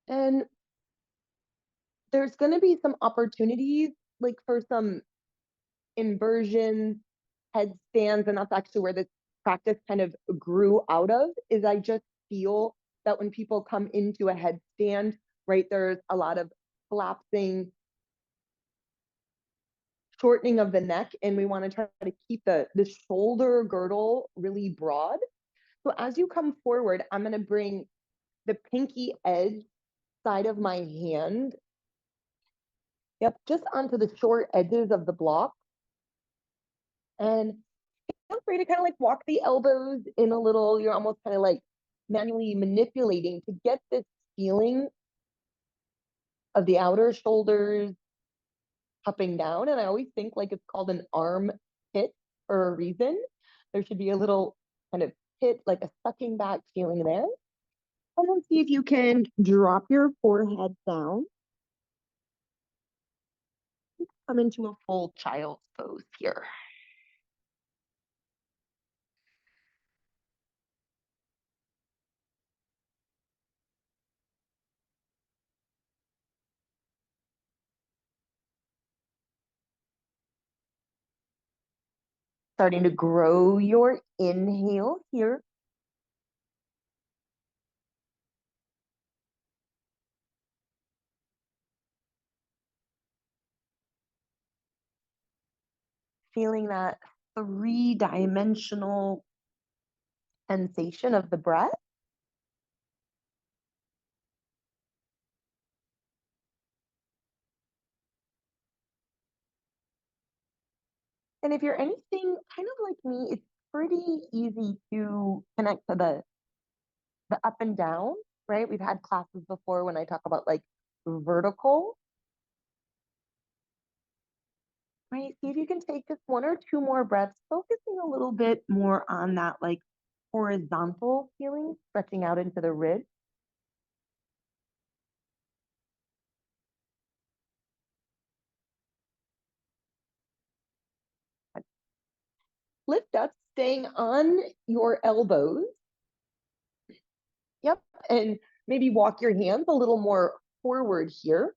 And there's going to be some opportunities like for some inversions, headstands, and that's actually where this practice kind of grew out of. Is I just feel that when people come into a headstand, right, there's a lot of collapsing, shortening of the neck, and we want to try to keep the shoulder girdle really broad. So as you come forward, I'm going to bring the pinky edge side of my hand, yep, just onto the short edges of the block. And feel free to kind of like walk the elbows in a little. You're almost kind of like manually manipulating to get this feeling of the outer shoulders cupping down. And I always think like it's called an arm pit for a reason. There should be a little kind of pit, like a sucking back feeling there. And then see if you can drop your forehead down. Come into a full child's pose here. Starting to grow your inhale here. Feeling that three-dimensional sensation of the breath. And if you're anything kind of like me, it's pretty easy to connect to the up and down, right? We've had classes before when I talk about like vertical, right? See if you can take just one or two more breaths, focusing a little bit more on that like horizontal feeling, stretching out into the ribs. Lift up, staying on your elbows. Yep. And maybe walk your hands a little more forward here.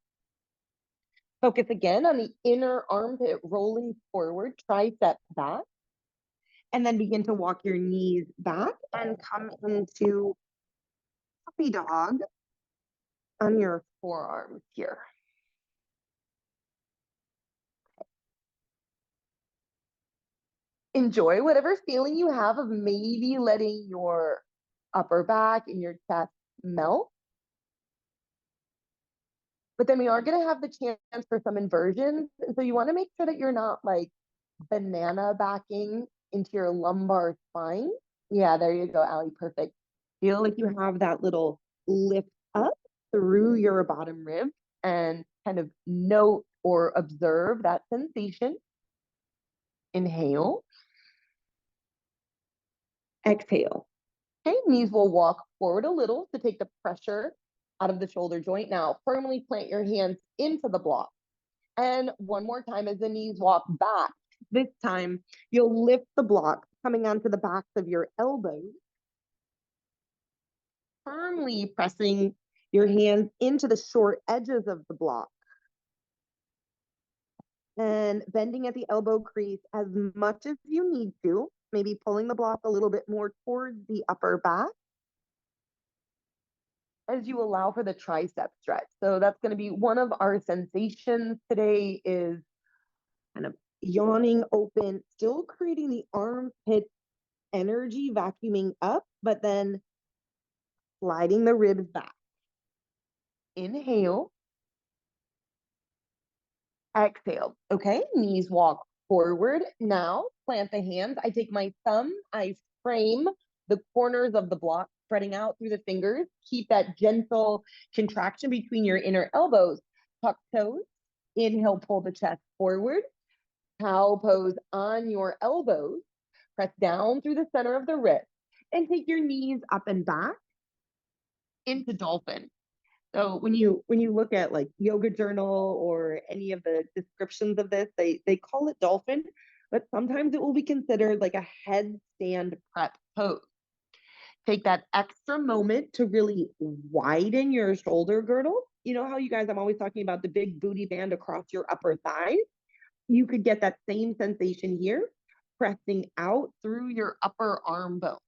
Focus again on the inner armpit rolling forward, tricep back. And then begin to walk your knees back and come into puppy dog on your forearms here. Enjoy whatever feeling you have of maybe letting your upper back and your chest melt. But then we are going to have the chance for some inversions. So you want to make sure that you're not like banana backing into your lumbar spine. Yeah, there you go, Allie. Perfect. Feel like you have that little lift up through your bottom rib and kind of note or observe that sensation. Inhale. Exhale. Okay, knees will walk forward a little to take the pressure out of the shoulder joint. Now, firmly plant your hands into the block. And one more time as the knees walk back. This time, you'll lift the block, coming onto the backs of your elbows, firmly pressing your hands into the short edges of the block. And bending at the elbow crease as much as you need to, maybe pulling the block a little bit more towards the upper back as you allow for the tricep stretch. So that's going to be one of our sensations today, is kind of yawning open, still creating the armpit energy, vacuuming up, but then sliding the ribs back. Inhale. Exhale. Okay, knees walk forward. Now plant the hands. I take my thumb, I frame the corners of the block, spreading out through the fingers. Keep that gentle contraction between your inner elbows. Tuck toes. Inhale, pull the chest forward. Cow pose on your elbows. Press down through the center of the wrist and take your knees up and back into dolphin. So when you look at like Yoga Journal or any of the descriptions of this, they call it dolphin, but sometimes it will be considered like a headstand prep pose. Take that extra moment to really widen your shoulder girdle. You know how you guys, I'm always talking about the big booty band across your upper thighs? You could get that same sensation here, pressing out through your upper arm bone.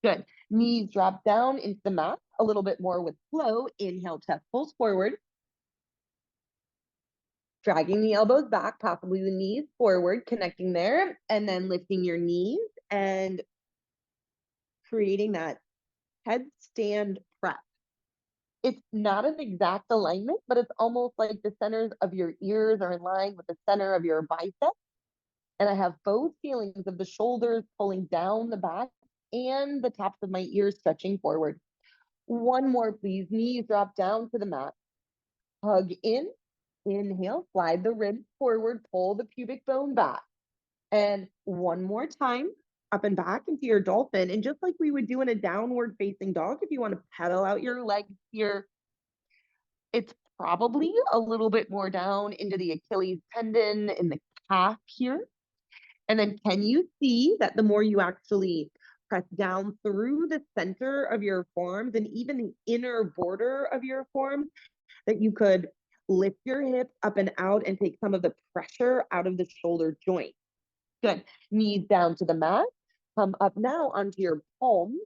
Good. Knees drop down into the mat a little bit more with flow. Inhale, chest pulls forward. Dragging the elbows back, possibly the knees forward, connecting there, and then lifting your knees and creating that headstand press. It's not an exact alignment, but it's almost like the centers of your ears are in line with the center of your bicep. And I have both feelings of the shoulders pulling down the back and the tops of my ears stretching forward. One more, please. Knees drop down to the mat. Hug in. Inhale, slide the ribs forward, pull the pubic bone back. And one more time, up and back into your dolphin. And just like we would do in a downward facing dog, if you want to pedal out your legs here, it's probably a little bit more down into the Achilles tendon in the calf here. And then can you see that the more you actually press down through the center of your forearms and even the inner border of your forearms, that you could lift your hips up and out and take some of the pressure out of the shoulder joint. Good. Knees down to the mat. Come up now onto your palms,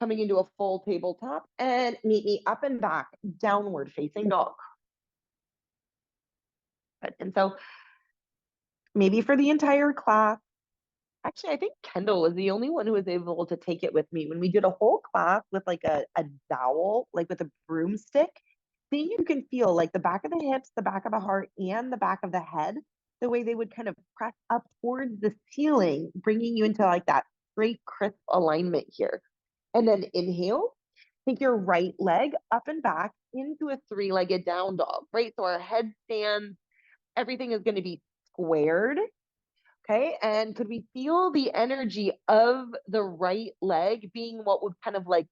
coming into a full tabletop, and meet me up and back, downward facing dog. Good. And so maybe for the entire class, actually, I think Kendall was the only one who was able to take it with me when we did a whole class with like a dowel, like with a broomstick. Then you can feel like the back of the hips, the back of the heart, and the back of the head, the way they would kind of press up towards the ceiling, bringing you into like that straight, crisp alignment here. And then inhale, take your right leg up and back into a three-legged down dog, right? So our head stands, everything is going to be squared. Okay. And could we feel the energy of the right leg being what would kind of like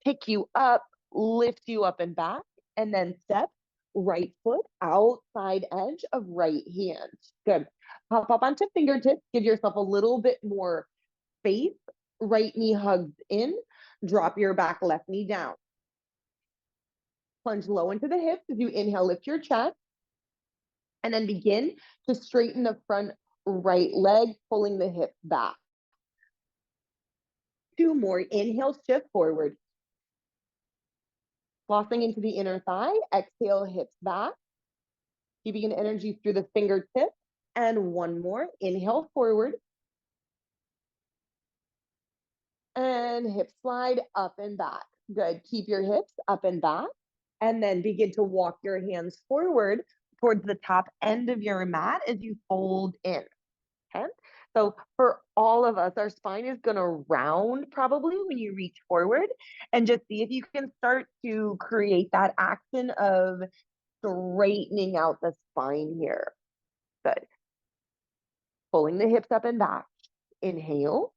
pick you up, lift you up and back, and then step right foot outside edge of right hand. Good. Hop up onto fingertips. Give yourself a little bit more space. Right knee hugs in. Drop your back left knee down. Plunge low into the hips as you inhale, lift your chest. And then begin to straighten the front right leg, pulling the hips back. Two more. Inhale, shift forward. Flossing into the inner thigh. Exhale, hips back. Keeping an energy through the fingertips. And one more. Inhale, forward. And hip slide up and back. Good. Keep your hips up and back. And then begin to walk your hands forward towards the top end of your mat as you fold in. Okay. So for all of us, our spine is going to round probably when you reach forward, and just see if you can start to create that action of straightening out the spine here. Good. Pulling the hips up and back. Inhale.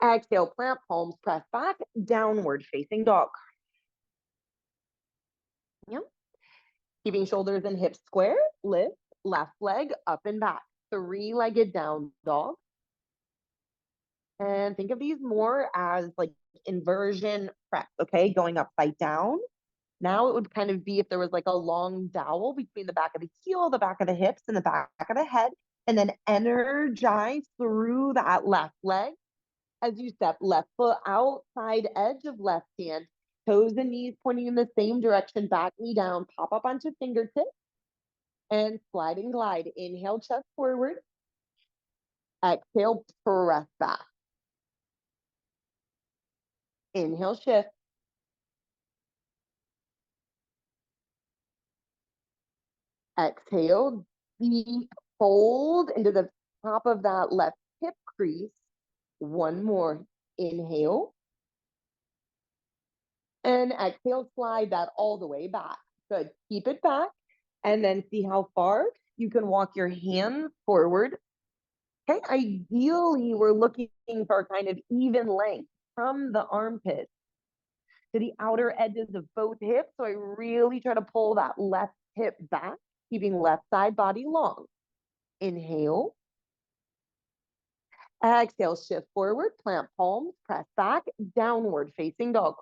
Exhale, plant palms, press back, downward facing dog. Yep. Keeping shoulders and hips square, lift, left leg up and back. Three-legged down dog. And think of these more as like inversion press, okay? Going upside down. Now it would kind of be if there was like a long dowel between the back of the heel, the back of the hips, and the back of the head. And then energize through that left leg as you step left foot outside edge of left hand. Toes and knees pointing in the same direction, back knee down, pop up onto fingertips, and slide and glide. Inhale, chest forward. Exhale, press back. Inhale, shift. Exhale, deep fold into the top of that left hip crease. One more. Inhale. And exhale, slide that all the way back. Good. Keep it back. And then see how far you can walk your hands forward. Okay. Ideally, we're looking for kind of even length from the armpit to the outer edges of both hips. So I really try to pull that left hip back, keeping left side body long. Inhale. Exhale, shift forward, plant palms, press back, downward facing dog.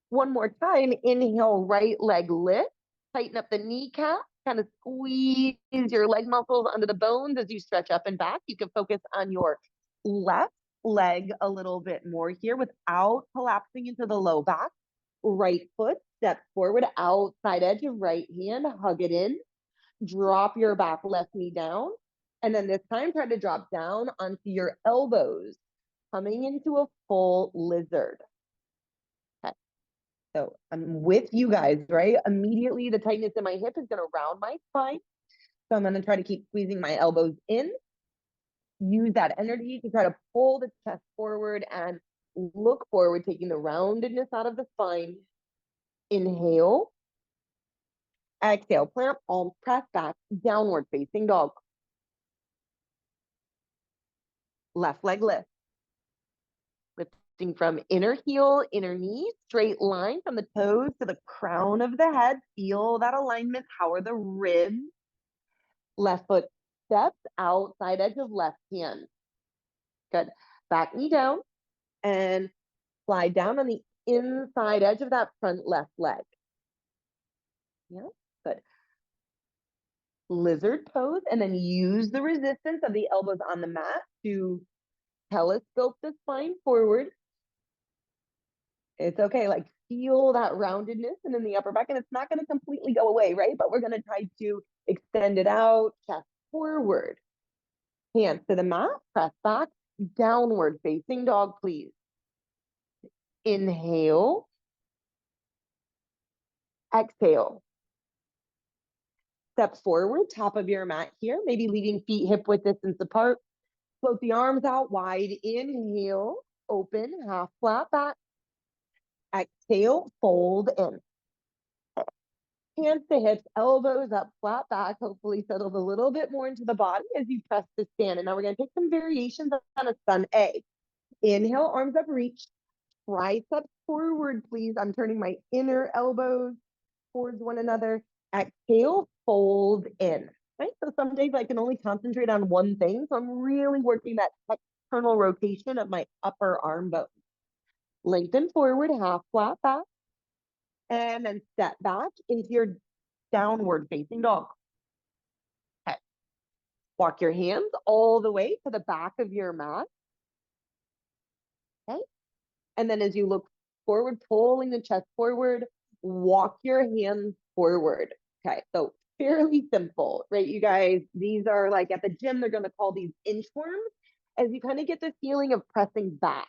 One more time, inhale, right leg lift, tighten up the kneecap, kind of squeeze your leg muscles under the bones as you stretch up and back. You can focus on your left leg a little bit more here without collapsing into the low back. Right foot, step forward, outside edge of right hand, hug it in, drop your back left knee down, and then this time try to drop down onto your elbows, coming into a full lizard. Okay. So I'm with you guys, right? Immediately the tightness in my hip is going to round my spine. So I'm going to try to keep squeezing my elbows in. Use that energy to try to pull the chest forward and look forward, taking the roundedness out of the spine. Inhale. Exhale, plant palms, press back, downward facing dog. Left leg lift. Lifting from inner heel, inner knee, straight line from the toes to the crown of the head. Feel that alignment. How are the ribs? Left foot steps, outside edge of left hand. Good. Back knee down and slide down on the inside edge of that front left leg. Yeah, good. Lizard pose, and then use the resistance of the elbows on the mat to telescope the spine forward. It's okay, like feel that roundedness and in the upper back, and it's not going to completely go away, right? But we're going to try to extend it out, chest forward. Hands to the mat, press back, downward facing dog, please. Inhale. Exhale. Step forward, top of your mat here, maybe leaving feet hip width distance apart. Float the arms out wide. Inhale, open, half flat back. Exhale, fold in. Hands to hips, elbows up, flat back. Hopefully settled a little bit more into the body as you press to stand. And now we're going to take some variations on a sun A. Inhale, arms up, reach. Triceps forward, please. I'm turning my inner elbows towards one another. Exhale, fold in. Right? So some days I can only concentrate on one thing. So I'm really working that external rotation of my upper arm bones. Lengthen forward, half flat back. And then step back into your downward facing dog. Okay. Walk your hands all the way to the back of your mat. Okay. And then as you look forward, pulling the chest forward, walk your hands forward. Okay. So fairly simple, right? You guys, these are like at the gym, they're going to call these inchworms as you kind of get the feeling of pressing back.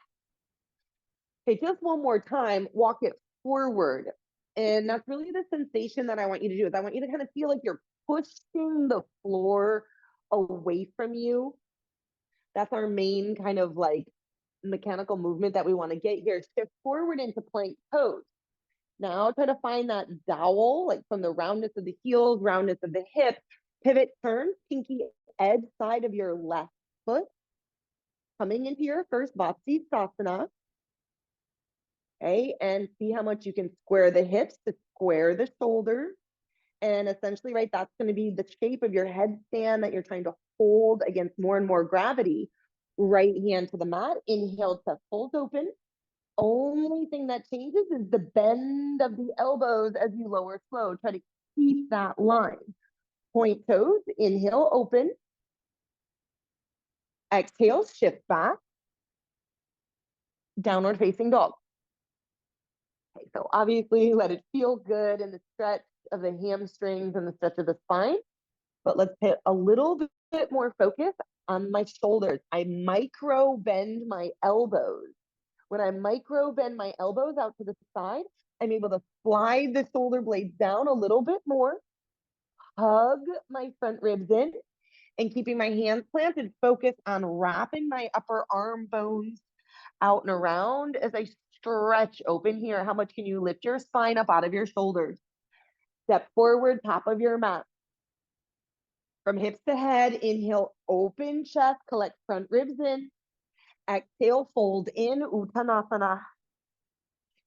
Okay. Just one more time, walk it forward. And that's really the sensation that I want you to do is I want you to kind of feel like you're pushing the floor away from you. That's our main kind of like mechanical movement that we want to get here. Shift forward into plank pose. Now try to find that dowel, like from the roundness of the heels, roundness of the hip. Pivot, turn, pinky edge side of your left foot. Coming into your first Vatsasana. Okay, and see how much you can square the hips to square the shoulders. And essentially, right, that's going to be the shape of your headstand that you're trying to hold against more and more gravity. Right hand to the mat. Inhale, chest folds open. Only thing that changes is the bend of the elbows as you lower slow. Try to keep that line. Point toes. Inhale, open. Exhale, shift back. Downward facing dog. Okay, so obviously let it feel good in the stretch of the hamstrings and the stretch of the spine. But let's put a little bit more focus on my shoulders. I micro bend my elbows. When I micro bend my elbows out to the side, I'm able to slide the shoulder blades down a little bit more, hug my front ribs in, and keeping my hands planted, focus on wrapping my upper arm bones out and around as I stretch open here. How much can you lift your spine up out of your shoulders? Step forward, top of your mat. From hips to head, inhale, open chest, collect front ribs in. Exhale, fold in, Uttanasana.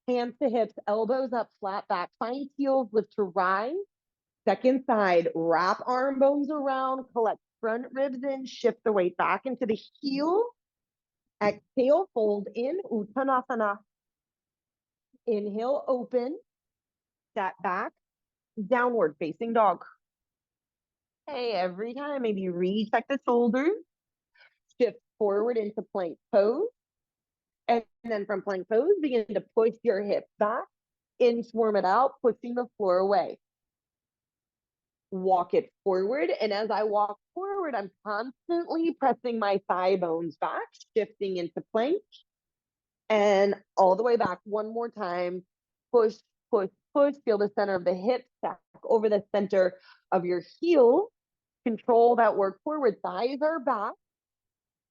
Hands to hips, elbows up, flat back. Find heels, lift to rise. Second side, wrap arm bones around, collect front ribs in, shift the weight back into the heel. Exhale, fold in, Uttanasana. Inhale, open, step back, downward facing dog. Okay, every time, maybe recheck the shoulders, shift forward into plank pose. And then from plank pose, begin to push your hips back, inchworm it out, pushing the floor away. Walk it forward. And as I walk forward, I'm constantly pressing my thigh bones back, shifting into plank. And all the way back one more time. Push, push, push. Feel the center of the hip stack over the center of your heel. Control that work forward. Thighs are back.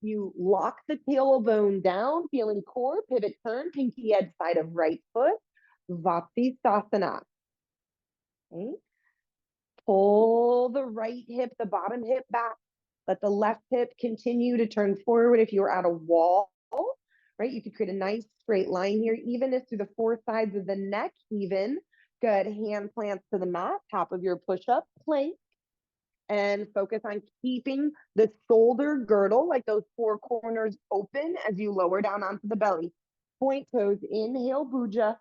You lock the tailbone down, feeling core, pivot, turn, pinky edge side of right foot, Vatsisasana. Okay. Pull the right hip, the bottom hip back. Let the left hip continue to turn forward. If you're at a wall, right, you could create a nice straight line here, even if through the four sides of the neck, even. Good. Hand plants to the mat, top of your push-up plank. And focus on keeping the shoulder girdle, like those four corners, open as you lower down onto the belly. Point toes, inhale, Bhuja.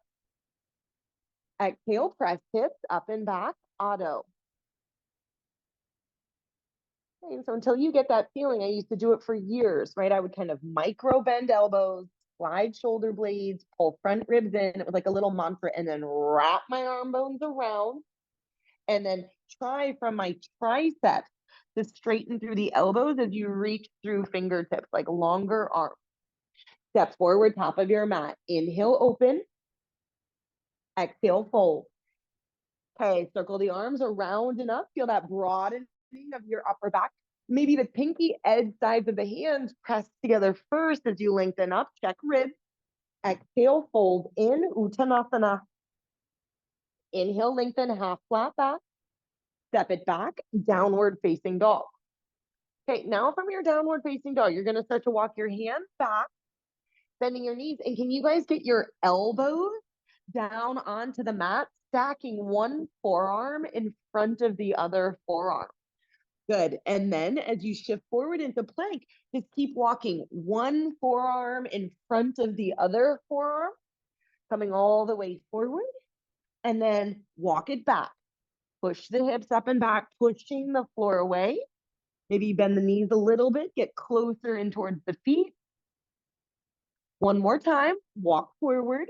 Exhale, press hips up and back, Otto. Okay, so until you get that feeling, I used to do it for years, right? I would kind of micro bend elbows, slide shoulder blades, pull front ribs in. It was like a little mantra, and then wrap my arm bones around. And then try from my triceps to straighten through the elbows as you reach through fingertips, like longer arms. Step forward, top of your mat. Inhale, open. Exhale, fold. Okay, circle the arms around and up. Feel that broadening of your upper back. Maybe the pinky edge sides of the hands press together first as you lengthen up. Check ribs. Exhale, fold in, Uttanasana. Inhale, lengthen, half flat back. Step it back, downward facing dog. Okay, now from your downward facing dog, you're going to start to walk your hands back, bending your knees. And can you guys get your elbows down onto the mat, stacking one forearm in front of the other forearm? Good. And then as you shift forward into plank, just keep walking one forearm in front of the other forearm, coming all the way forward. And then walk it back. Push the hips up and back, pushing the floor away. Maybe bend the knees a little bit, get closer in towards the feet. One more time, walk forward.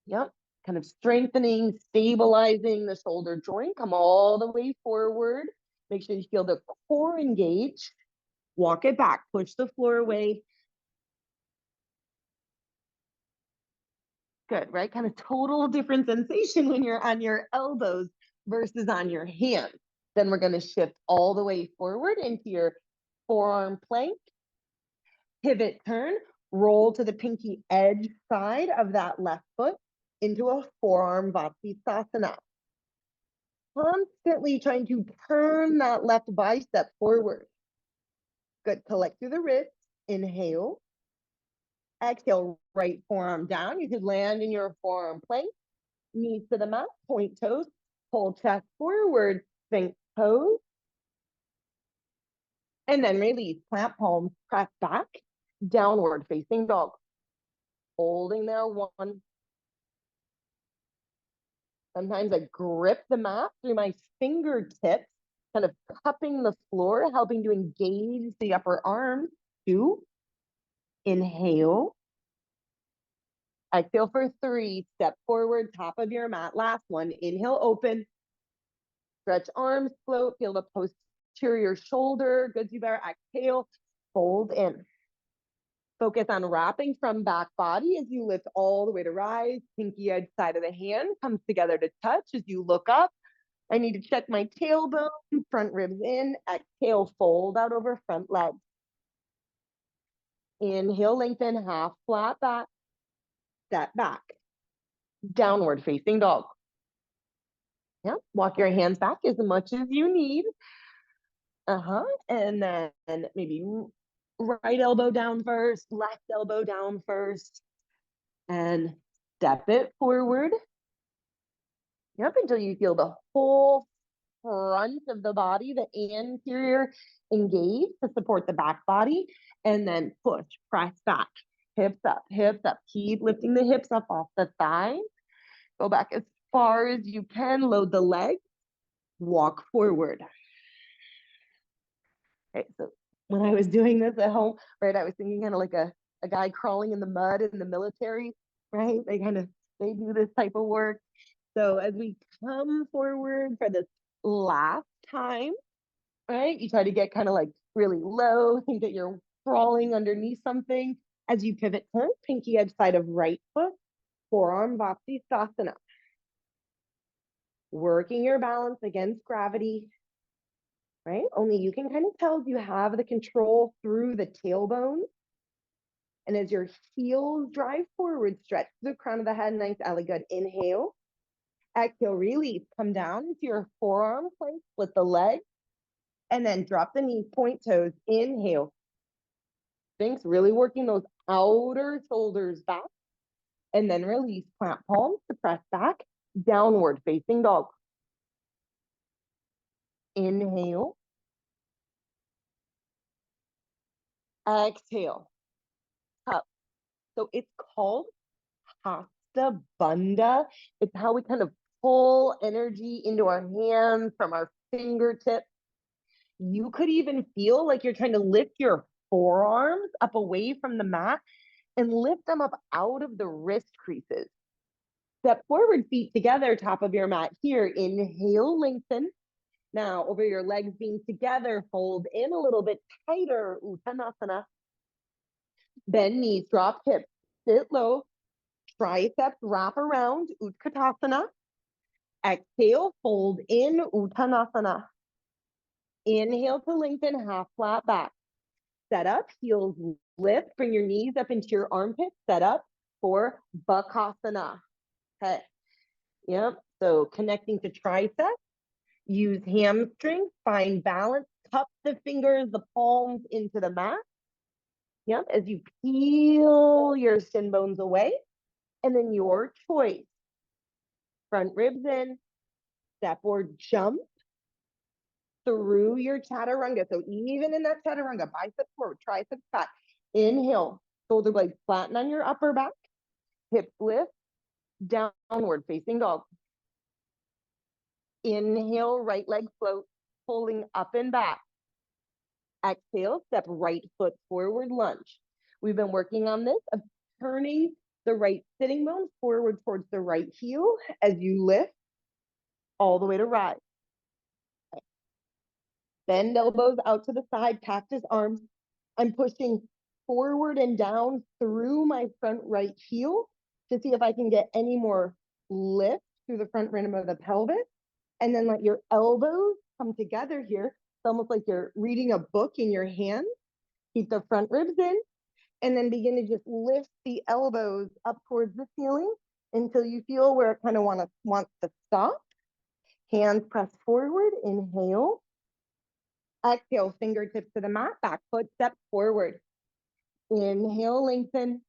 Yep, kind of strengthening, stabilizing the shoulder joint. Come all the way forward. Make sure you feel the core engaged. Walk it back, push the floor away. Good, right? Kind of total different sensation when you're on your elbows versus on your hands. Then we're going to shift all the way forward into your forearm plank. Pivot, turn, roll to the pinky edge side of that left foot into a forearm Vatsisasana. Constantly trying to turn that left bicep forward. Good. Collect through the wrists. Inhale. Exhale, right forearm down. You could land in your forearm plank. Knees to the mat, point toes, pull chest forward, Sphinx pose. And then release, plant palms, press back, downward facing dog. Holding there, one. Sometimes I grip the mat through my fingertips, kind of cupping the floor, helping to engage the upper arms. Two. Inhale. Exhale for three. Step forward, top of your mat. Last one. Inhale, open. Stretch arms, float. Feel the posterior shoulder. Good, you better. Exhale, fold in. Focus on wrapping from back body as you lift all the way to rise. Pinky edge side of the hand comes together to touch as you look up. I need to check my tailbone, front ribs in. Exhale, fold out over front leg. Inhale, lengthen, half flat back. Step back. Downward facing dog. Yeah, walk your hands back as much as you need. And then maybe right elbow down first, left elbow down first, and step it forward. Yep, until you feel the whole front of the body, the anterior engage to support the back body, and then push, press back, hips up, hips up. Keep lifting the hips up off the thighs. Go back as far as you can, load the legs, walk forward. Okay, so when I was doing this at home, right, I was thinking kind of like a guy crawling in the mud in the military, right? They do this type of work. So as we come forward for this last time, right, you try to get kind of like really low, think that you're crawling underneath something. As you pivot, turn pinky edge side of right foot, forearm Vasisthasana. Working your balance against gravity, right? Only you can kind of tell if you have the control through the tailbone. And as your heels drive forward, stretch the crown of the head, nice, Ellie, good. Inhale. Exhale, release. Come down into your forearm plank, split the leg, and then drop the knees, point toes. Inhale. Thanks, really working those outer shoulders back. And then release, plant palms to press back, downward facing dog. Inhale. Exhale. Up. So it's called Hasta Bandha. It's how we kind of pull energy into our hands from our fingertips. You could even feel like you're trying to lift your forearms up away from the mat and lift them up out of the wrist creases. Step forward, feet together, top of your mat here. Inhale, lengthen. Now, over your legs being together, fold in a little bit tighter, Uttanasana. Bend knees, drop hips, sit low. Triceps wrap around, Utkatasana. Exhale, fold in, Uttanasana. Inhale to lengthen, half flat back. Set up, heels lift, bring your knees up into your armpits. Set up for Bakasana. Okay. Yep. So connecting to triceps. Use hamstrings, find balance, cup the fingers, the palms into the mat. Yep. As you peel your shin bones away. And then your choice. Front ribs in, step or jump through your chaturanga. So even in that chaturanga, biceps forward, triceps back. Inhale, shoulder blades flatten on your upper back. Hips lift, downward facing dog. Inhale, right leg float, pulling up and back. Exhale, step right foot forward, lunge. We've been working on this of turning the right sitting bone forward towards the right heel as you lift all the way to rise. Bend elbows out to the side, cactus arms. I'm pushing forward and down through my front right heel to see if I can get any more lift through the front rim of the pelvis. And then let your elbows come together here. It's almost like you're reading a book in your hand. Keep the front ribs in, and then begin to just lift the elbows up towards the ceiling until you feel where it kind of wants to stop. Hands press forward, inhale. Exhale, fingertips to the mat, back foot step forward. Inhale, lengthen.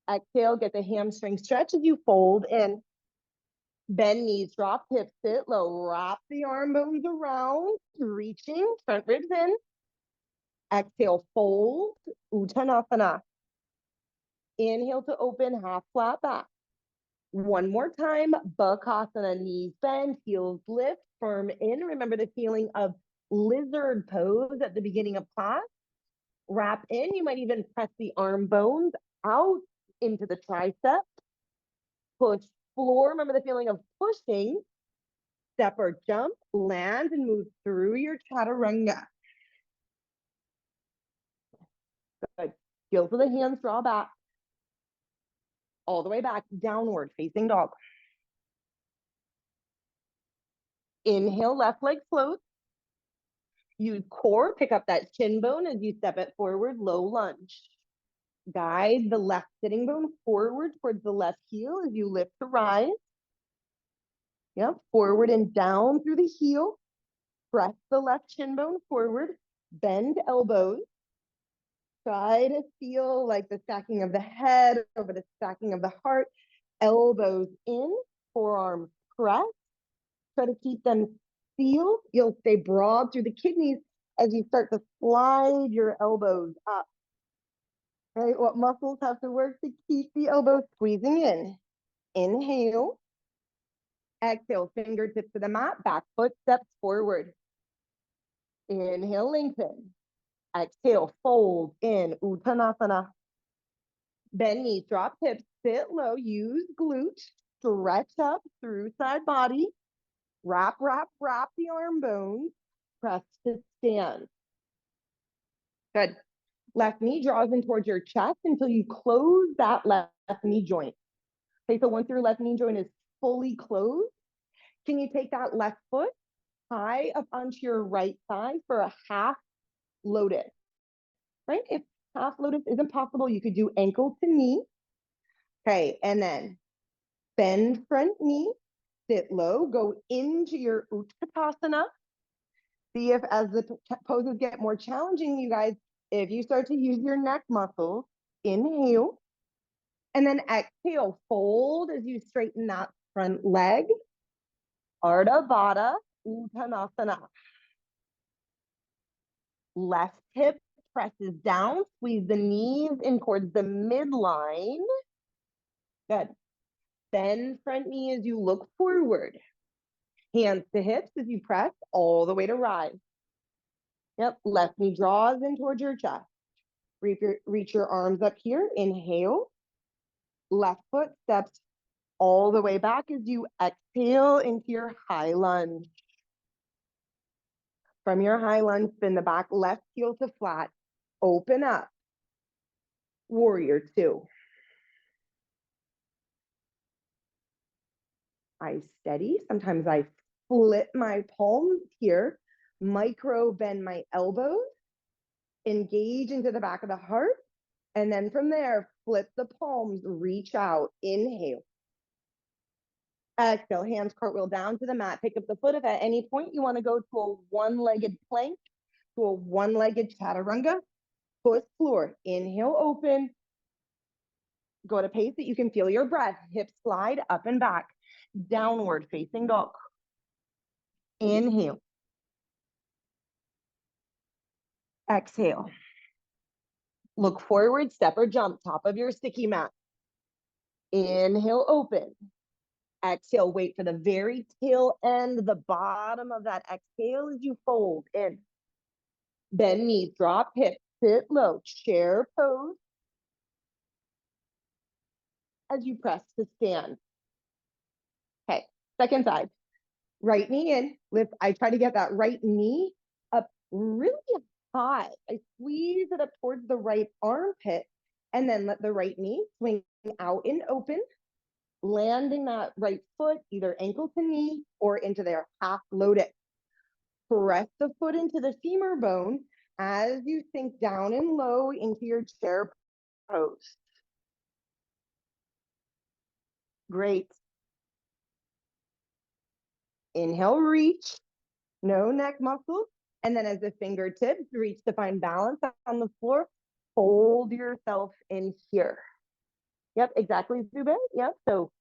Exhale, get the hamstring stretch as you fold in. Bend knees, drop hips, sit low, wrap the arm bones around, reaching, front ribs in. Exhale, fold, Uttanasana. Inhale to open, half flat back. One more time, Bakasana, knees bend, heels lift, firm in. Remember the feeling of lizard pose at the beginning of class. Wrap in. You might even press the arm bones out into the triceps. Push floor. Remember the feeling of pushing. Step or jump, land, and move through your chaturanga. Good. Heels of the hands draw back. All the way back, downward facing dog. Inhale, left leg floats. Use core, pick up that shin bone as you step it forward, low lunge. Guide the left sitting bone forward towards the left heel as you lift to rise. Yep, forward and down through the heel. Press the left shin bone forward, bend elbows. Try to feel like the stacking of the head over the stacking of the heart. Elbows in, forearms press. Try to keep them feel, you'll stay broad through the kidneys as you start to slide your elbows up. Right? What muscles have to work to keep the elbows squeezing in? Inhale. Exhale, fingertips to the mat, back foot steps forward. Inhale, lengthen. Exhale, fold in, Uttanasana. Bend knees, drop hips, sit low, use glute, stretch up through side body. Wrap, wrap, wrap the arm bones. Press to stand. Good. Left knee draws in towards your chest until you close that left knee joint. Okay, so once your left knee joint is fully closed, can you take that left foot high up onto your right thigh for a half lotus? Right? If half lotus isn't possible, you could do ankle to knee. Okay, and then bend front knee, sit low, go into your Utkatasana. See if as the poses get more challenging, you guys, if you start to use your neck muscles, inhale, and then exhale, fold as you straighten that front leg. Ardha Vata Uttanasana. Left hip presses down, squeeze the knees in towards the midline. Good. Bend front knee as you look forward. Hands to hips as you press all the way to rise. Yep, left knee draws in towards your chest. Reach your arms up here, inhale. Left foot steps all the way back as you exhale into your high lunge. From your high lunge, spin the back left heel to flat. Open up. Warrior two. I steady. Sometimes I flip my palms here, micro bend my elbows, engage into the back of the heart, and then from there, flip the palms, reach out, inhale. Exhale, hands cartwheel down to the mat. Pick up the foot if at any point you want to go to a one-legged plank, to a one-legged chaturanga. Foot floor. Inhale, open. Go at a pace that you can feel your breath. Hips slide up and back. Downward facing dog. Inhale. Exhale. Look forward, step or jump, top of your sticky mat. Inhale, open. Exhale, wait for the very tail end, the bottom of that exhale as you fold in. Bend knees, drop hips, sit low, chair pose as you press to stand. Okay, second side. Right knee in, lift. I try to get that right knee up really high. I squeeze it up towards the right armpit and then let the right knee swing out and open, landing that right foot either ankle to knee or into their half lotus. Press the foot into the femur bone as you sink down and low into your chair pose. Great. Inhale, reach, no neck muscles. And then as the fingertips reach to find balance on the floor, fold yourself in here. Yep, exactly, Zube. Yep, so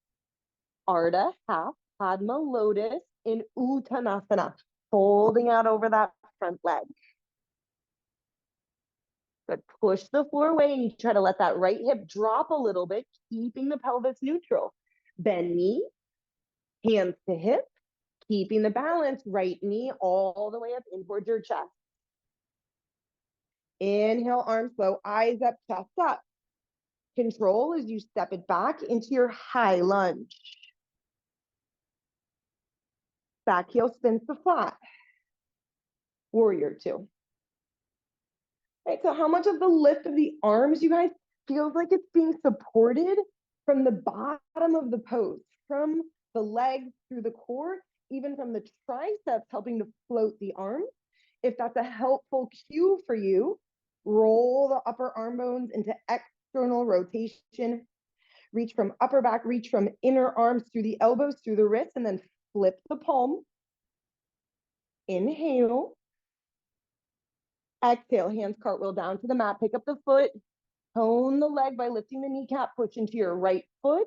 Ardha, half, Padma, lotus in Uttanasana, folding out over that front leg. Good, push the floor away and you try to let that right hip drop a little bit, keeping the pelvis neutral. Bend knee, hands to hip, keeping the balance, right knee all the way up in towards your chest. Inhale, arms low, eyes up, chest up. Control as you step it back into your high lunge. Back heel spins to flat. Warrior two. Right, so how much of the lift of the arms, you guys, feels like it's being supported from the bottom of the pose, from the legs through the core, even from the triceps helping to float the arms. If that's a helpful cue for you, roll the upper arm bones into external rotation. Reach from upper back, reach from inner arms through the elbows, through the wrists, and then flip the palm. Inhale. Exhale, hands cartwheel down to the mat. Pick up the foot. Tone the leg by lifting the kneecap. Push into your right foot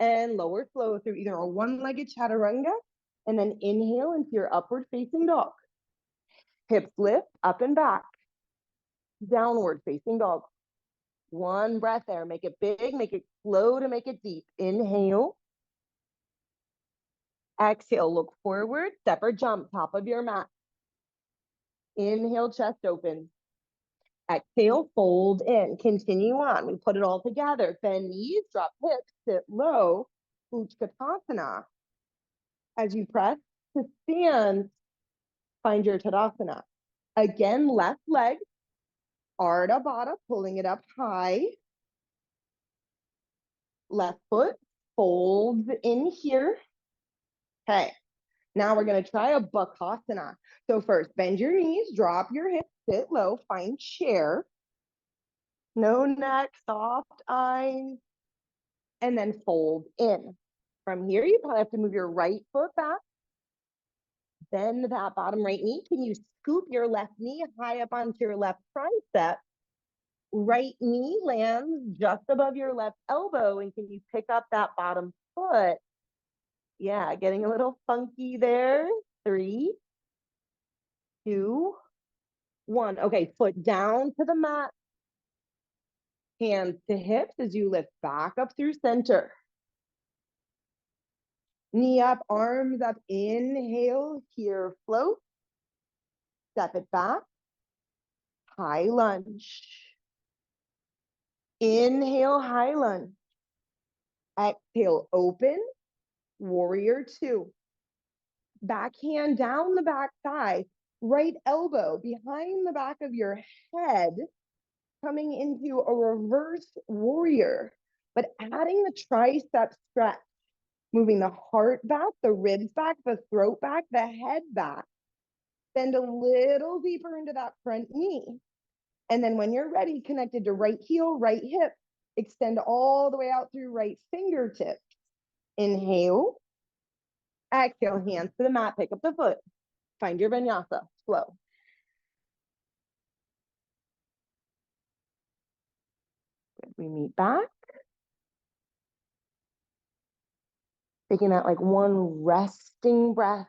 and lower flow through either a one-legged chaturanga And then inhale into your upward facing dog. Hips lift up and back. Downward facing dog. One breath there. Make it big, make it slow to make it deep. Inhale. Exhale, look forward, step or jump, top of your mat. Inhale, chest open. Exhale, fold in. Continue on. We put it all together. Bend knees, drop hips, sit low. Utkatasana. As you press to stand, find your Tadasana. Again, left leg, Ardha Baddha, pulling it up high. Left foot folds in here. Okay, now we're going to try a Bakasana. So first, bend your knees, drop your hips, sit low, find chair. No neck, soft eyes, and then fold in. From here, you probably have to move your right foot back. Bend that bottom right knee. Can you scoop your left knee high up onto your left tricep? Right knee lands just above your left elbow, and can you pick up that bottom foot? Yeah, getting a little funky there. 3, 2, 1. Okay, foot down to the mat. Hands to hips as you lift back up through center. Knee up, arms up. Inhale, here, float. Step it back. High lunge. Inhale, high lunge. Exhale, open. Warrior 2. Back hand down the back thigh. Right elbow behind the back of your head. Coming into a reverse warrior. But adding the tricep stretch. Moving the heart back, the ribs back, the throat back, the head back. Bend a little deeper into that front knee. And then when you're ready, connected to right heel, right hip, extend all the way out through right fingertips. Inhale. Exhale, hands to the mat, pick up the foot. Find your vinyasa, slow. Good, we meet back. Taking that like one resting breath.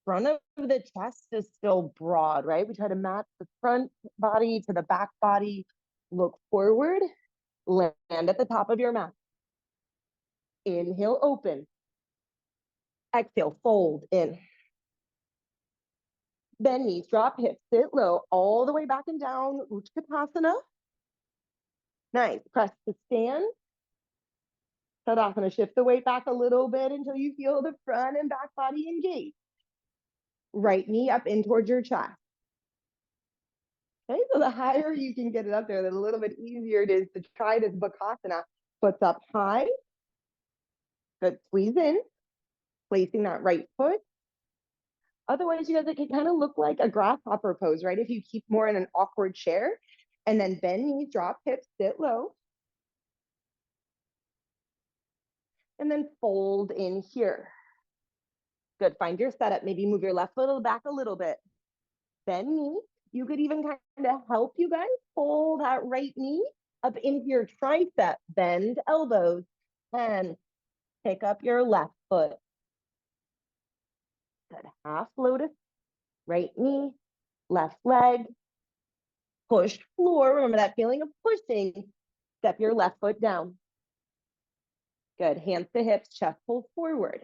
Front of the chest is still broad, right? We try to match the front body to the back body. Look forward, land at the top of your mat. Inhale, open. Exhale, fold in. Bend knees, drop hips, sit low, all the way back and down, Utkatasana. Nice, press to stand. Tadasana, shift the weight back a little bit until you feel the front and back body engage. Right knee up in towards your chest. Okay, so the higher you can get it up there, the little bit easier it is to try this Bakasana. Foot's up high. Good, squeeze in. Placing that right foot. Otherwise, you guys, it can kind of look like a grasshopper pose, right? If you keep more in an awkward chair. And then bend knees, drop hips, sit low. And then fold in here. Good, find your setup. Maybe move your left foot back a little bit. Bend knee. You could even kind of help you guys pull that right knee up into your tricep. Bend elbows and pick up your left foot. Good, half lotus. Right knee, left leg. Push floor. Remember that feeling of pushing. Step your left foot down. Good, hands to hips, chest pulls forward.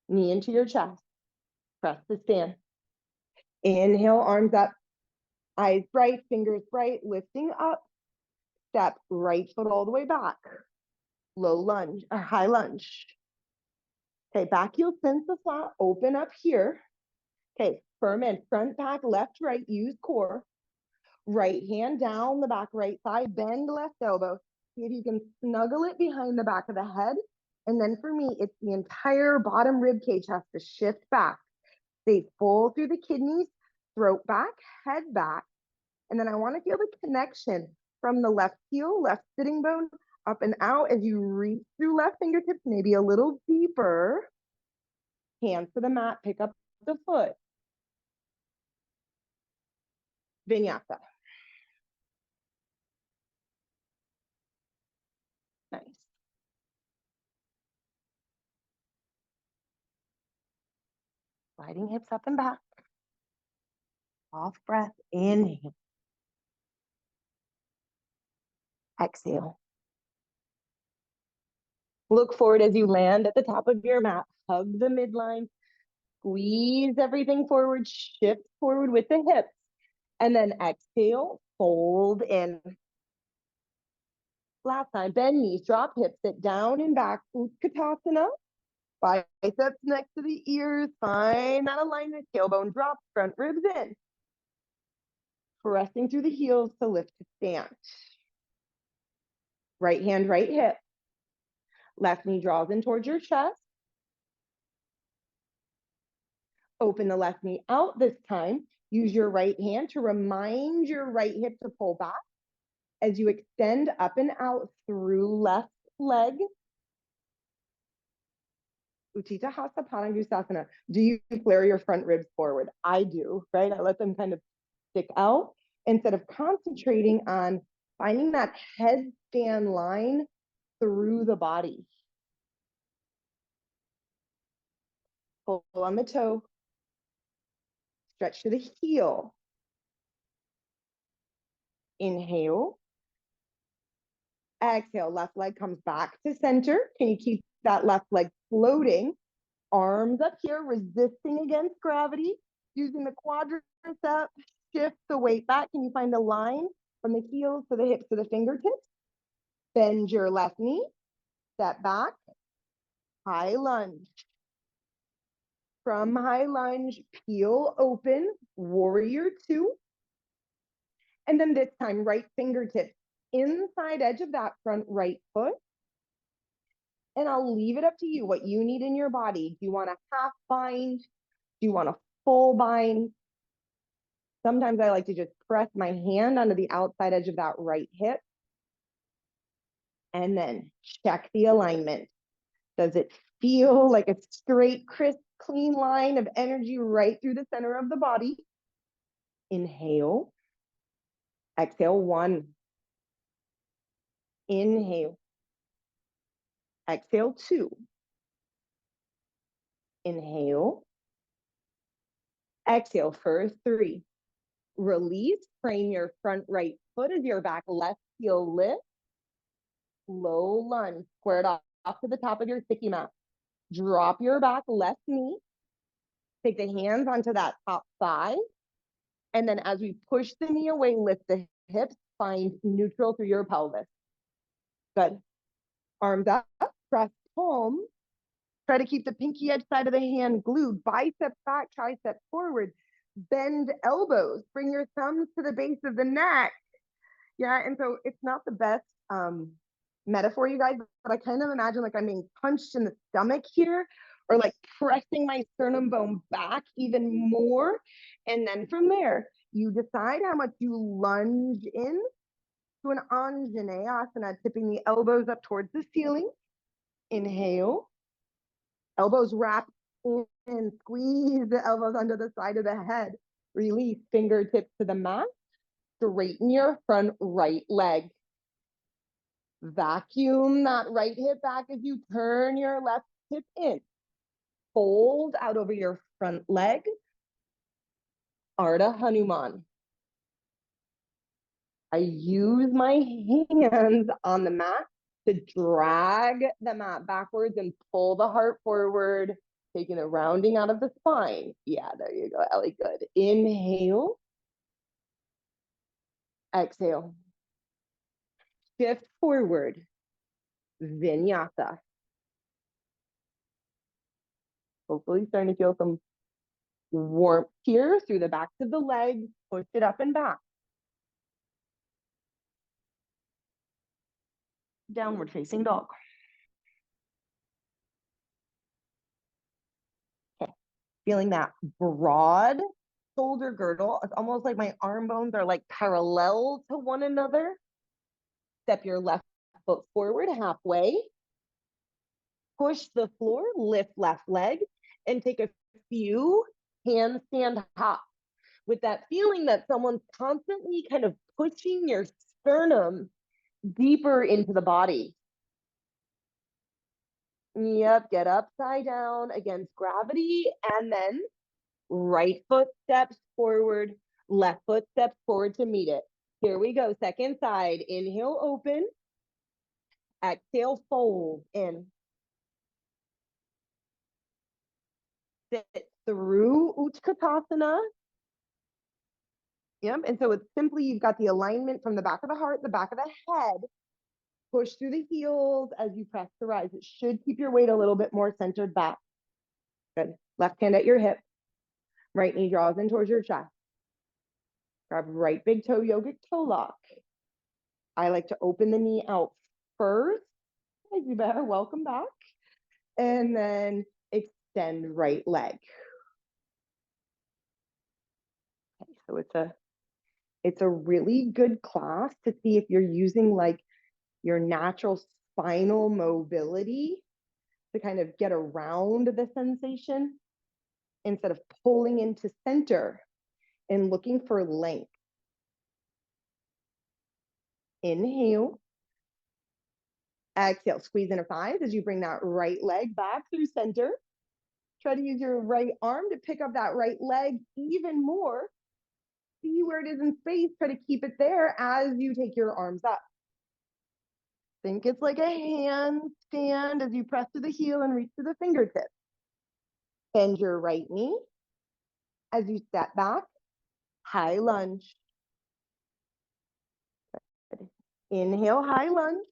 Knee into your chest. Press to stand. Inhale, arms up. Eyes bright, fingers bright, lifting up. Step right foot all the way back. Low lunge, or high lunge. Okay, back heel spins the flat, open up here. Okay, firm in, front, back, left, right, use core. Right hand down the back right side, bend left elbow. See if you can snuggle it behind the back of the head. And then for me, it's the entire bottom rib cage has to shift back. Stay full through the kidneys, throat back, head back. And then I want to feel the connection from the left heel, left sitting bone, up and out as you reach through left fingertips, maybe a little deeper. Hands to the mat, pick up the foot. Vinyasa. Nice. Sliding hips up and back. Off breath, inhale. Exhale. Look forward as you land at the top of your mat. Hug the midline. Squeeze everything forward. Shift forward with the hips. And then exhale, fold in. Last time, bend knees, drop hips, sit down and back. Utkatasana. Biceps next to the ears. Find that alignment. Tailbone drop, front ribs in. Pressing through the heels to lift to stand. Right hand, right hip. Left knee draws in towards your chest. Open the left knee out this time. Use your right hand to remind your right hip to pull back as you extend up and out through left leg. Utthita Hasta Padangusthasana. Do you flare your front ribs forward? I do, right? I let them kind of stick out instead of concentrating on finding that headstand line through the body. Pull on the toe. Stretch to the heel. Inhale. Exhale, left leg comes back to center. Can you keep that left leg floating? Arms up here, resisting against gravity. Using the quadriceps, shift the weight back. Can you find a line from the heels to the hips to the fingertips? Bend your left knee, step back, high lunge. From high lunge, peel open, warrior two. And then this time, right fingertips inside edge of that front right foot. And I'll leave it up to you what you need in your body. Do you want a half bind? Do you want a full bind? Sometimes I like to just press my hand onto the outside edge of that right hip. And then check the alignment. Does it feel like a straight, crisp, clean line of energy right through the center of the body? Inhale. Exhale, one. Inhale. Exhale, two. Inhale. Exhale for three. Release. Frame your front right foot as your back left heel lift. Low lunge. Square it off to the top of your sticky mat. Drop your back left knee. Take the hands onto that top thigh. And then as we push the knee away, lift the hips. Find neutral through your pelvis. Good. Arms up. Press palm. Try to keep the pinky edge side of the hand glued. Biceps back, triceps forward. Bend elbows. Bring your thumbs to the base of the neck. Yeah, and so it's not the best metaphor, you guys, but I kind of imagine like I'm being punched in the stomach here, or like pressing my sternum bone back even more. And then from there, you decide how much you lunge in to an Anjaneyasana, tipping the elbows up towards the ceiling. Inhale. Elbows wrap in, squeeze the elbows under the side of the head. Release, fingertips to the mat. Straighten your front right leg. Vacuum that right hip back as you turn your left hip in. Fold out over your front leg. Ardha Hanuman. I use my hands on the mat to drag the mat backwards and pull the heart forward, taking the rounding out of the spine. Yeah, there you go, Ellie, good. Inhale. Exhale. Shift forward. Vinyasa. Hopefully starting to feel some warmth here through the backs of the legs. Push it up and back. Downward facing dog. Okay. Feeling that broad shoulder girdle. It's almost like my arm bones are like parallel to one another. Step your left foot forward halfway. Push the floor, lift left leg, and take a few handstand hops with that feeling that someone's constantly kind of pushing your sternum deeper into the body. Yep, get upside down against gravity, and then Right foot steps forward, left foot steps forward to meet it. Here we go, second side. Inhale, open. Exhale, fold in. Sit through Utkatasana. Yep, and so it's simply, you've got the alignment from the back of the heart, the back of the head. Push through the heels as you press the rise. It should keep your weight a little bit more centered back. Good. Left hand at your hip. Right knee draws in towards your chest. Grab right big toe, yogic toe lock. I like to open the knee out first. You better, welcome back. And then extend right leg. Okay, so it's a really good class to see if you're using like your natural spinal mobility to kind of get around the sensation instead of pulling into center and looking for length. Inhale. Exhale, squeeze inner thighs as you bring that right leg back through center. Try to use your right arm to pick up that right leg even more. See where it is in space. Try to keep it there as you take your arms up. Think it's like a handstand as you press to the heel and reach to the fingertips. Bend your right knee as you step back. High lunge. Good. Inhale, high lunge.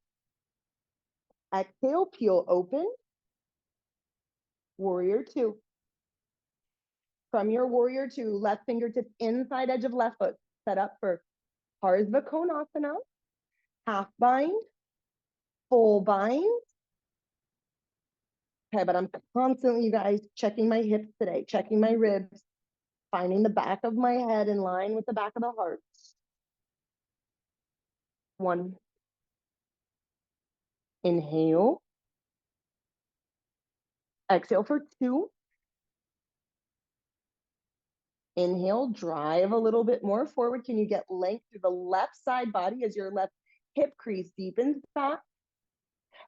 Exhale, peel open. Warrior two. From your warrior two, left fingertips inside edge of left foot. Set up for Parsva Konasana, half bind, full bind. Okay, but I'm constantly, you guys, checking my hips today, checking my ribs, finding the back of my head in line with the back of the heart. One. Inhale. Exhale for two. Inhale, drive a little bit more forward. Can you get length through the left side body as your left hip crease deepens back?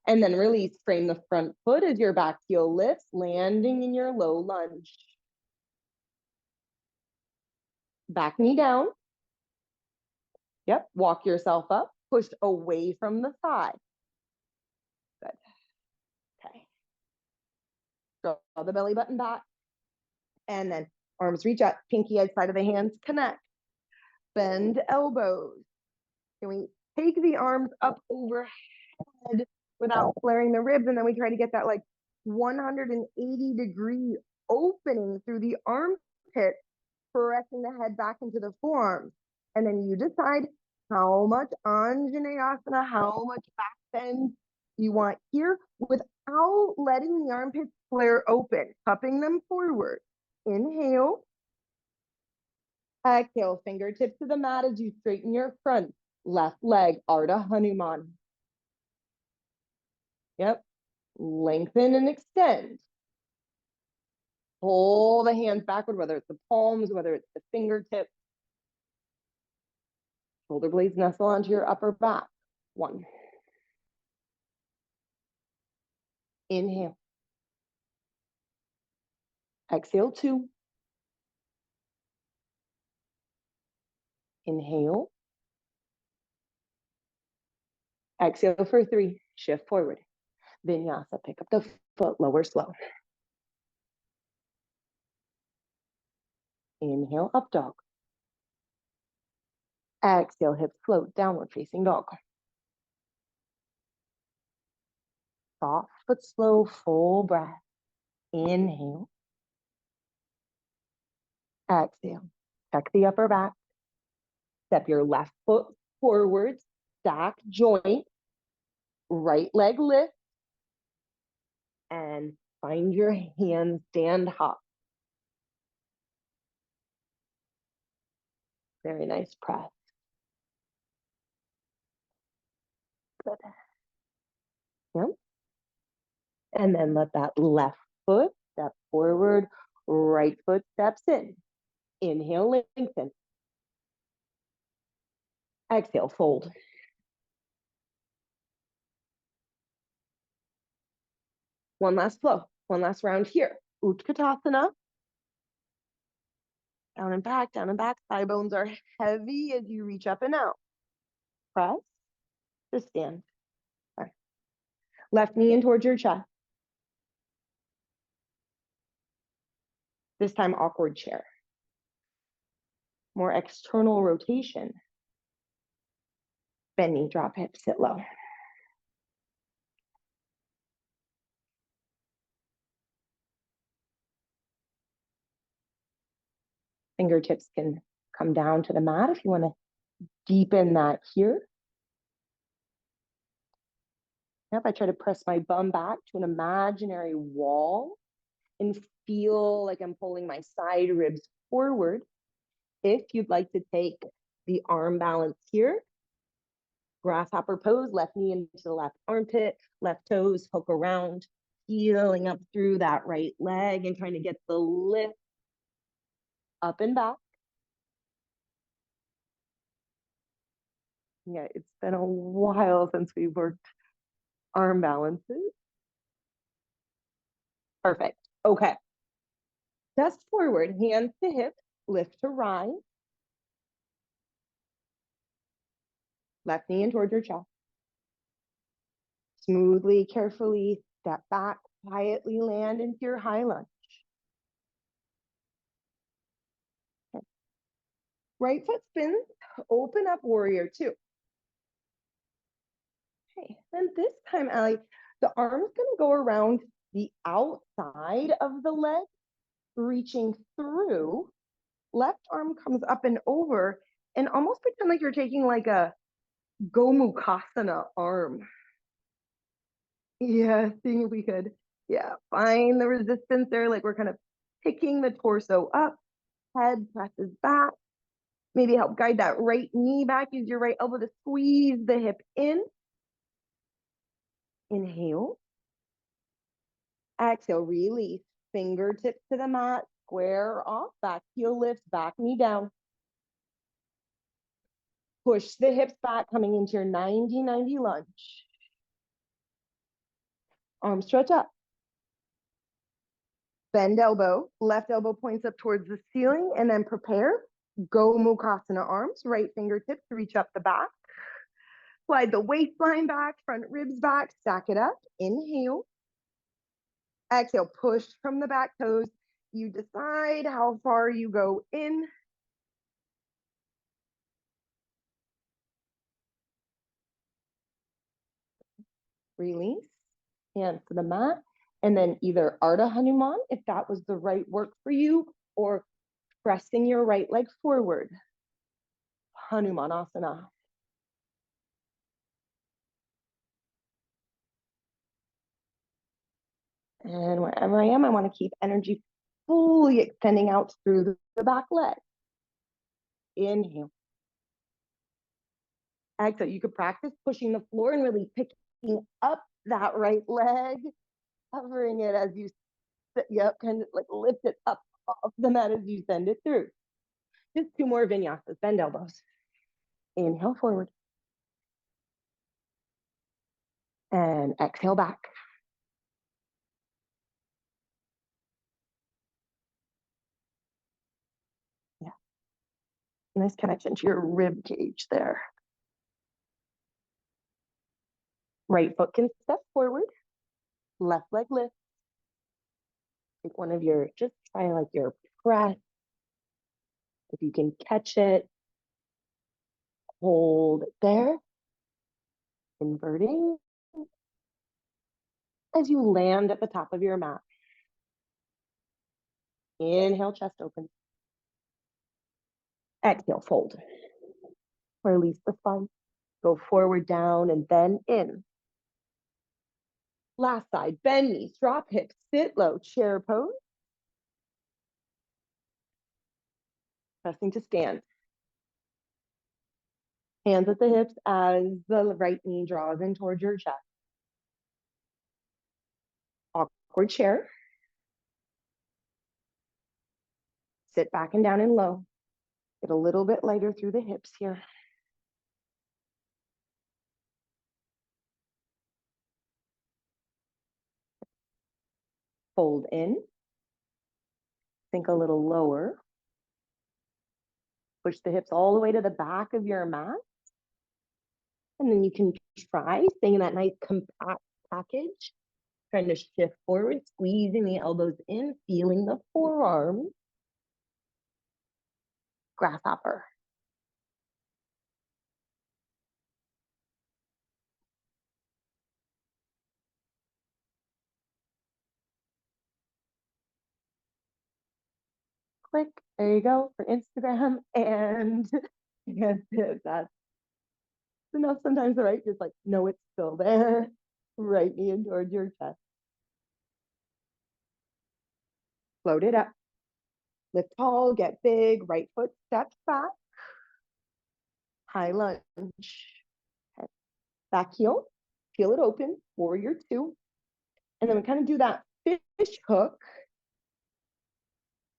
And then release, frame the front foot as your back heel lifts, landing in your low lunge. Back knee down. Yep, walk yourself up, push away from the thigh. Good. Okay. Draw the belly button back. And then arms reach up, pinky outside of the hands, connect. Bend elbows. Can we take the arms up overhead without flaring the ribs? And then we try to get that like 180-degree opening through the armpit, pressing the head back into the forearms. And then you decide how much Anjaneyasana, how much back bend you want here without letting the armpits flare open, cupping them forward. Inhale. Exhale, fingertips to the mat as you straighten your front left leg, Ardha Hanuman. Yep. Lengthen and extend. Pull the hands backward, whether it's the palms, whether it's the fingertips. Shoulder blades nestle onto your upper back. One. Inhale. Exhale, two. Inhale. Exhale for three. Shift forward. Vinyasa. Pick up the foot, lower slow. Inhale, up dog. Exhale, hips float, downward facing dog. Soft but slow, full breath. Inhale. Exhale. Check the upper back. Step your left foot forward, stack joint. Right leg lift. And find your handstand hop. Very nice press. Good. Yep. And then let that left foot step forward, right foot steps in. Inhale, lengthen. Exhale, fold. One last flow, one last round here. Utkatasana. Down and back, down and back. Thigh bones are heavy as you reach up and out. Press to stand. Okay. Left knee in towards your chest. This time, awkward chair. More external rotation. Bend knee, drop hip, sit low. Fingertips can come down to the mat if you want to deepen that here. Yep, I try to press my bum back to an imaginary wall and feel like I'm pulling my side ribs forward. If you'd like to take the arm balance here, grasshopper pose, left knee into the left armpit, left toes hook around, heeling up through that right leg and trying to get the lift up and back. Yeah, it's been a while since we worked arm balances. Perfect. Okay. Chest forward, hands to hips, lift to rise. Left knee in towards your chest. Smoothly, carefully step back, quietly land into your high lunge. Okay. Right foot spins, open up warrior two. Okay, and this time, Allie, the arm's gonna go around the outside of the leg, reaching through. Left arm comes up and over, and almost pretend like you're taking like a Gomukhasana arm. Yeah, seeing if we could, yeah, find the resistance there. Like we're kind of picking the torso up, head presses back. Maybe help guide that right knee back. Use your right elbow to squeeze the hip in. Inhale. Exhale, release. Fingertips to the mat, square off, back heel lifts, back knee down. Push the hips back, coming into your 90-90 lunge. Arms stretch up. Bend elbow, left elbow points up towards the ceiling, and then prepare. Gomukhasana arms, right fingertips reach up the back. Slide the waistline back, front ribs back, stack it up. Inhale. Exhale, push from the back toes. You decide how far you go in. Release, hands to the mat. And then either Ardha Hanuman, if that was the right work for you, or pressing your right leg forward. Hanumanasana. And wherever I am, I want to keep energy fully extending out through the back leg. Inhale. Exhale. You could practice pushing the floor and really picking up that right leg, covering it as you, yep, kind of like lift it up off the mat as you send it through. Just two more vinyasas. Bend elbows. Inhale forward. And exhale back. Yeah. Nice connection to your rib cage there. Right foot can step forward. Left leg lift. Take one of your, just try like your breath. If you can catch it, hold it there. Inverting as you land at the top of your mat. Inhale, chest open. Exhale, fold. Release the spine. Go forward, down, and then in. Last side, bend knees, drop hips, sit low, chair pose. Pressing to stand. Hands at the hips as the right knee draws in towards your chest. Awkward chair. Sit back and down and low. Get a little bit lighter through the hips here. Fold in. Sink a little lower. Push the hips all the way to the back of your mat. And then you can try staying in that nice compact package, trying to shift forward, squeezing the elbows in, feeling the forearm. Grasshopper. Click. There you go for Instagram. And that's enough sometimes, right? Just like, no, it's still there. Right knee in towards your chest. Float it up. Lift tall, get big, right foot steps back. High lunge. Okay. Back heel, feel it open, warrior two. And then we kind of do that fish hook,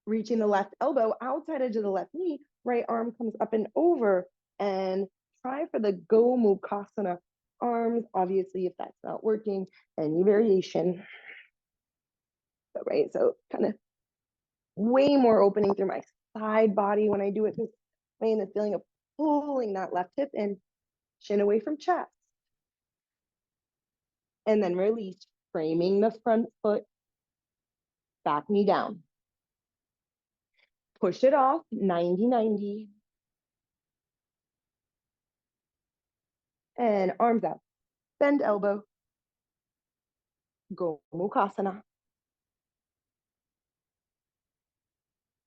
reaching the left elbow outside edge of the left knee, right arm comes up and over, and try for the Go Mukasana arms. Obviously, if that's not working, any variation. So, right, so kind of way more opening through my side body when I do it this way, and the feeling of pulling that left hip in, shin away from chest. And then release, framing the front foot, back knee down. Push it off, 90-90. And arms out. Bend elbow. Go Mukasana.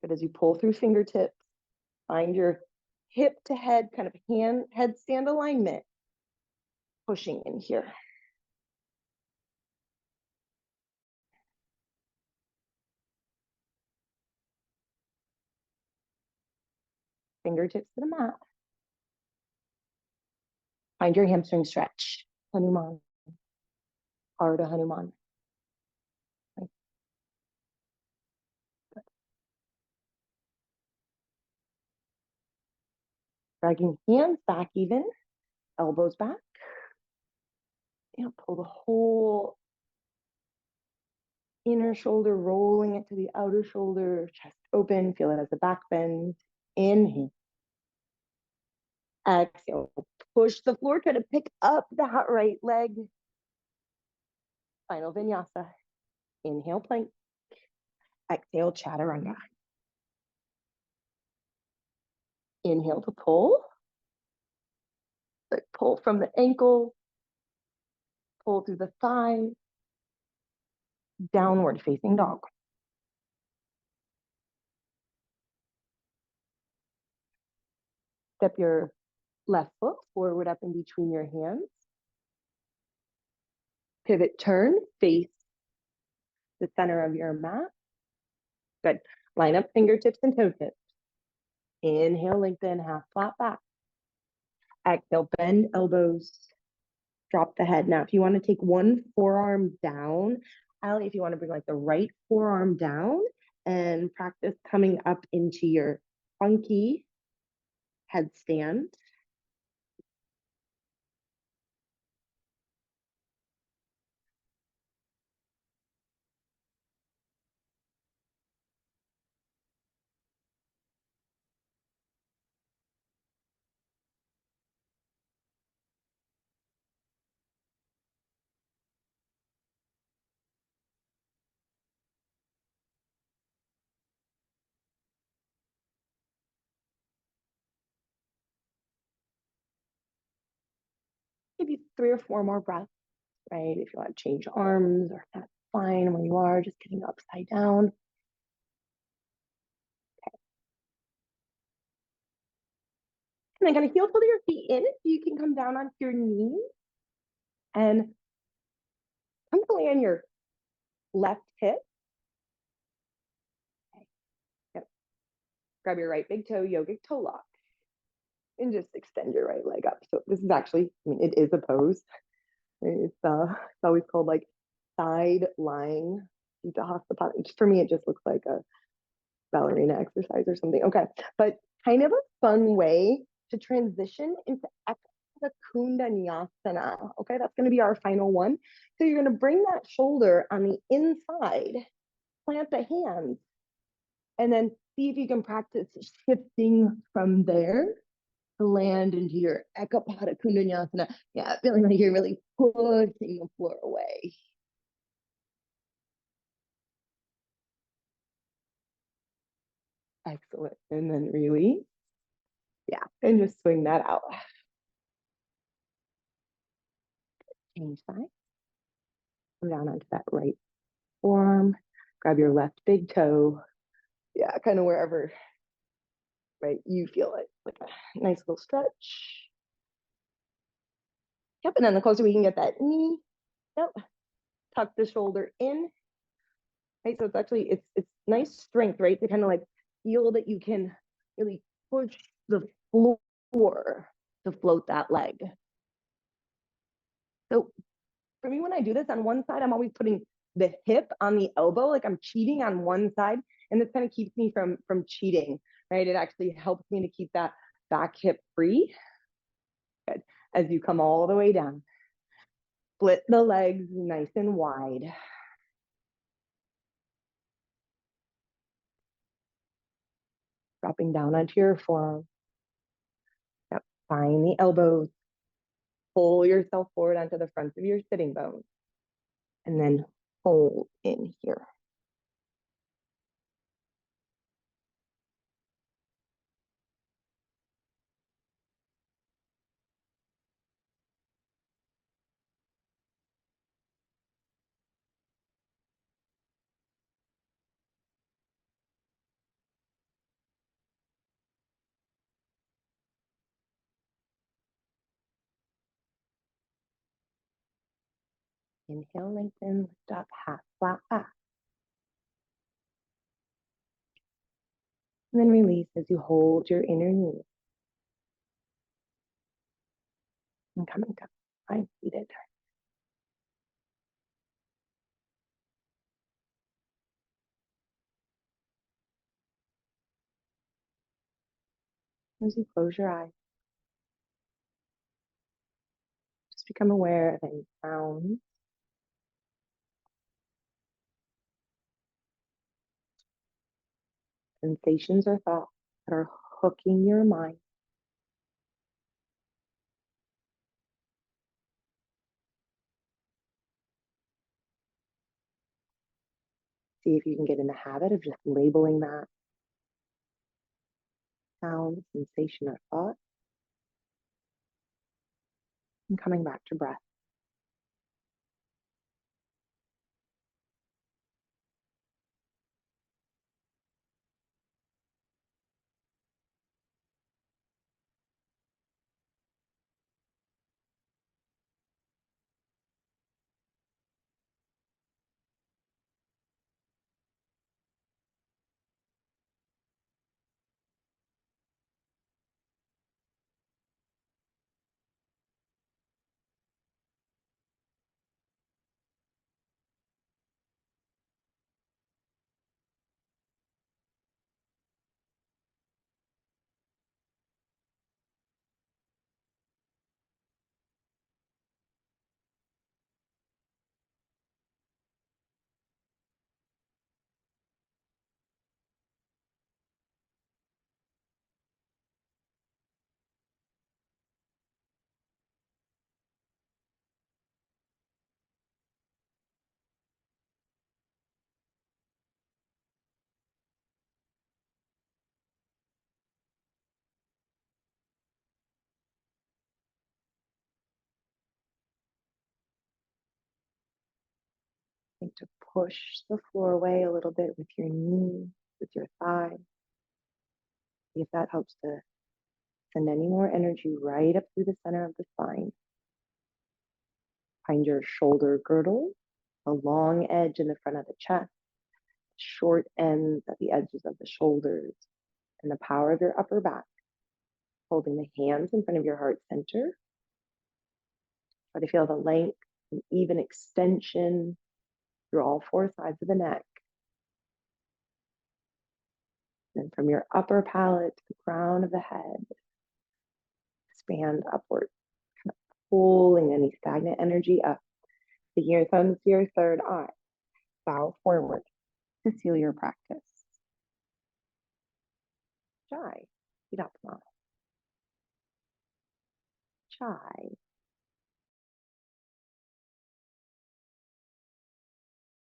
But as you pull through fingertips, find your hip to head, kind of headstand alignment. Pushing in here. Fingertips to the mat. Find your hamstring stretch. Hanuman. Ardha Hanuman. Right. Dragging hands back even. Elbows back. And pull the whole inner shoulder, rolling it to the outer shoulder, chest open, feel it as a back bend. Inhale. Exhale. Push the floor, try to pick up that right leg. Final vinyasa. Inhale, plank. Exhale, chaturanga. Inhale to pull. Like pull from the ankle. Pull through the thigh. Downward facing dog. Step your left foot forward up in between your hands. Pivot, turn, face the center of your mat. Good. Line up fingertips and toe tips. Inhale, lengthen, half flat back. Exhale, bend elbows. Drop the head. Now, if you want to take one forearm down, Allie, if you want to bring like the right forearm down and practice coming up into your funky headstand. Maybe 3 or 4 more breaths, right? If you want to change arms, or if that's fine where you are, just getting upside down. Okay. And then kind of heel pull your feet in so you can come down onto your knees and come to land your left hip. Okay. Yep. Grab your right big toe, yogic toe lock. And just extend your right leg up. So this is actually, I mean, it is a pose. It's always called like side lying Hastapati. For me, it just looks like a ballerina exercise or something. Okay, but kind of a fun way to transition into Ekta Kundanyasana. Okay, that's going to be our final one. So you're going to bring that shoulder on the inside, plant the hands, and then see if you can practice shifting from there to land into your Ekapada Kundalini. Yeah, feeling like you're really pushing the floor away. Excellent. And then release. Yeah, and just swing that out. Change side. Come down onto that right forearm. Grab your left big toe. Yeah, kind of wherever, right, you feel it. Like a nice little stretch. Yep, and then the closer we can get that knee, yep, tuck the shoulder in. Right, so it's actually, it's nice strength, right, to kind of like feel that you can really push the floor to float that leg. So for me, when I do this on one side, I'm always putting the hip on the elbow, like I'm cheating on one side, and this kind of keeps me from cheating, right? It actually helps me to keep that back hip free. Good. As you come all the way down, split the legs nice and wide. Dropping down onto your forearm. Yep. Find the elbows. Pull yourself forward onto the front of your sitting bones. And then hold in here. Inhale, lengthen, lift up, half flat back. And then release as you hold your inner knee. And coming down, I'm seated. As you close your eyes, just become aware of any sounds, sensations, or thoughts that are hooking your mind. See if you can get in the habit of just labeling that sound, sensation, or thought, and coming back to breath. Think to push the floor away a little bit with your knee, with your thigh. See if that helps to send any more energy right up through the center of the spine. Find your shoulder girdle, a long edge in the front of the chest, short ends at the edges of the shoulders, and the power of your upper back. Holding the hands in front of your heart center. Try to feel the length and even extension through all four sides of the neck. And from your upper palate to the crown of the head, expand upward, kind of pulling any stagnant energy up. Taking your thumbs to your third eye, bow forward to seal your practice. chai, Chai.